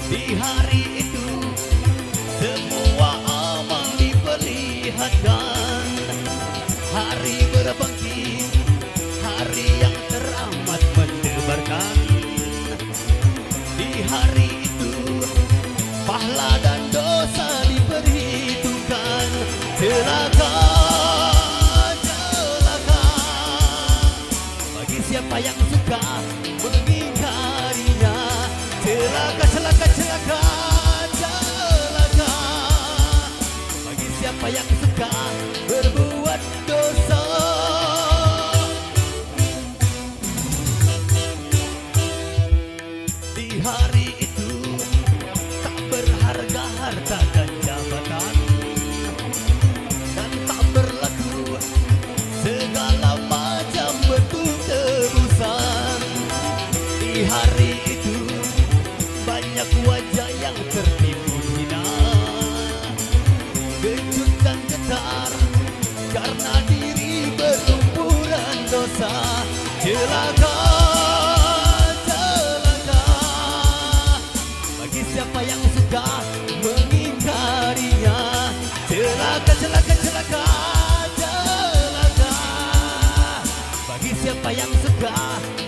Di hari itu semua amal diperlihatkan. Hari berbangkit, hari yang teramat mendebarkan. Di hari itu pahala dan dosa diperhitungkan. Celaka, celaka bagi siapa yang suka mengingkarinya. Celaka, celaka, celaka, celaka bagi siapa yang suka berbuat dosa. Di hari itu tak berharga harta dan jabatan, dan tak berlaku segala macam bentuk tebusan. Di hari itu banyak wajah yang tertipu hina, kecut dan getar karena diri berlumpuran dosa. Celaka, celaka bagi siapa yang suka mengingkarinya. Celaka, celaka, celaka, celaka bagi siapa yang suka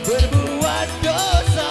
berbuat dosa.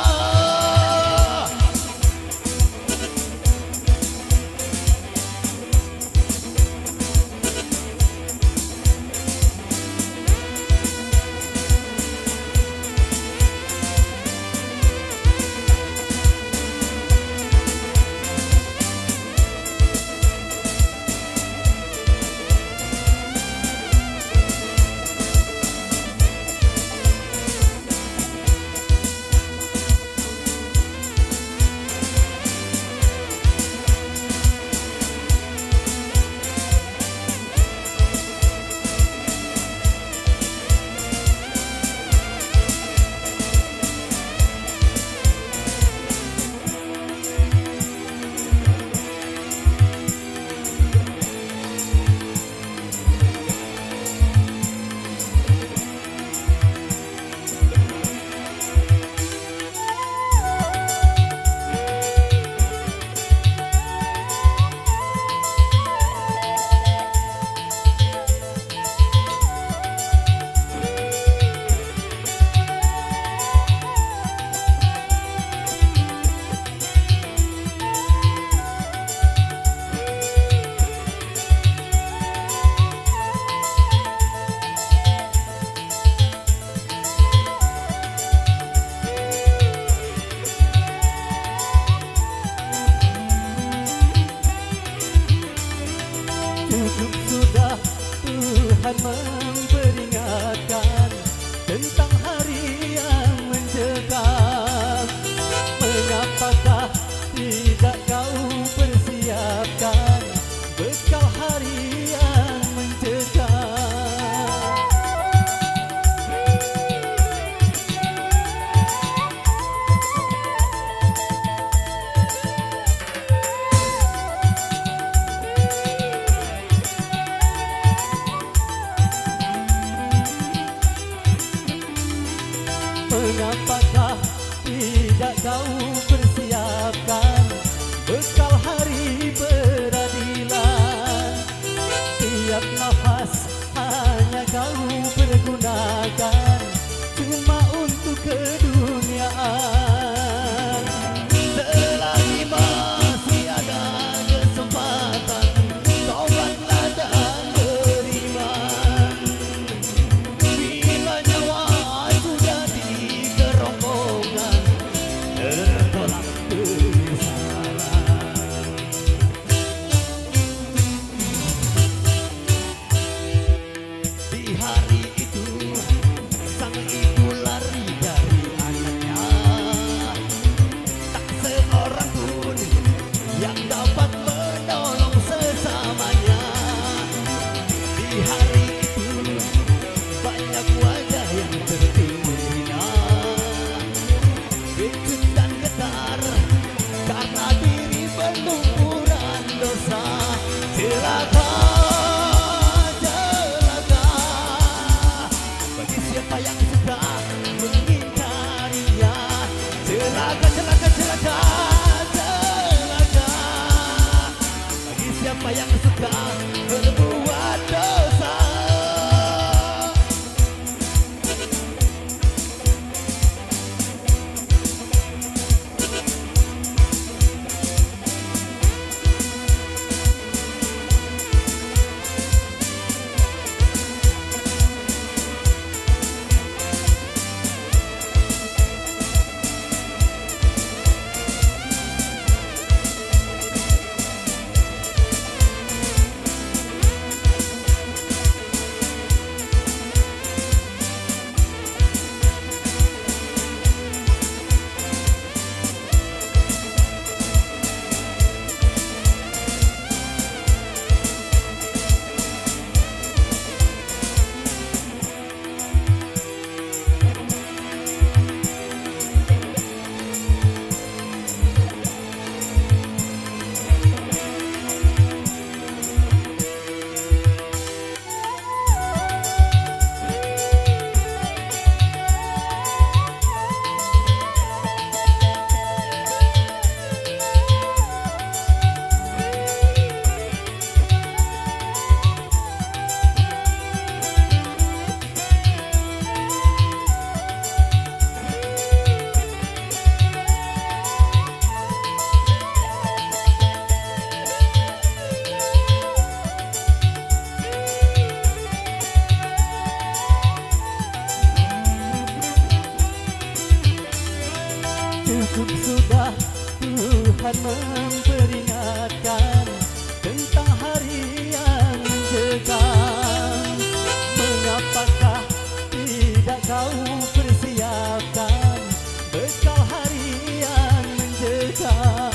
Tuhan memperingatkan tentang hari yang mencekam. Mengapakah tidak kau persiapkan bekal hari yang mencekam?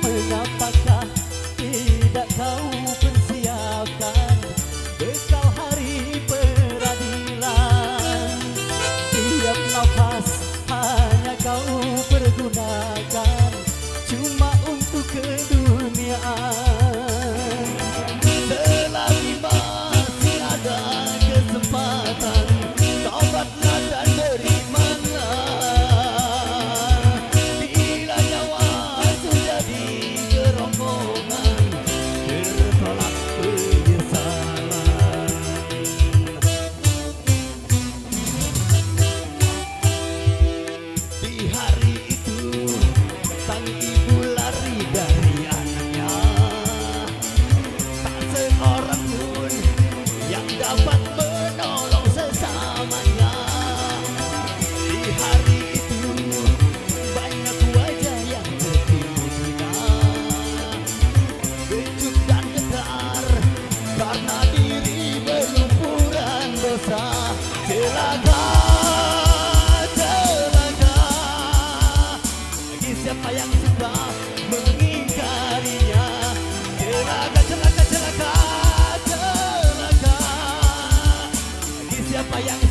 Mengapakah tidak kau persiapkan bekal hari peradilan? Tiap nafas hanya kau pergunakan cuma untuk keduniaan. Selagi masih ada kesempatan, taubatlah dan berimanlah. Bila nyawa sudah di kerongkongan, tertolak penyesalan. Di hari itu sang ibu lari dari anaknya, tak seorang pun yang dapat menolong sesamanya. Di hari itu banyak wajah yang tertipu gila, kecut dan getar karena diri berlumpuran dosa. Celaka, celaka bagi siapa yang suka mengingkarinya. Celaka, celaka, celaka, celaka bagi siapa yang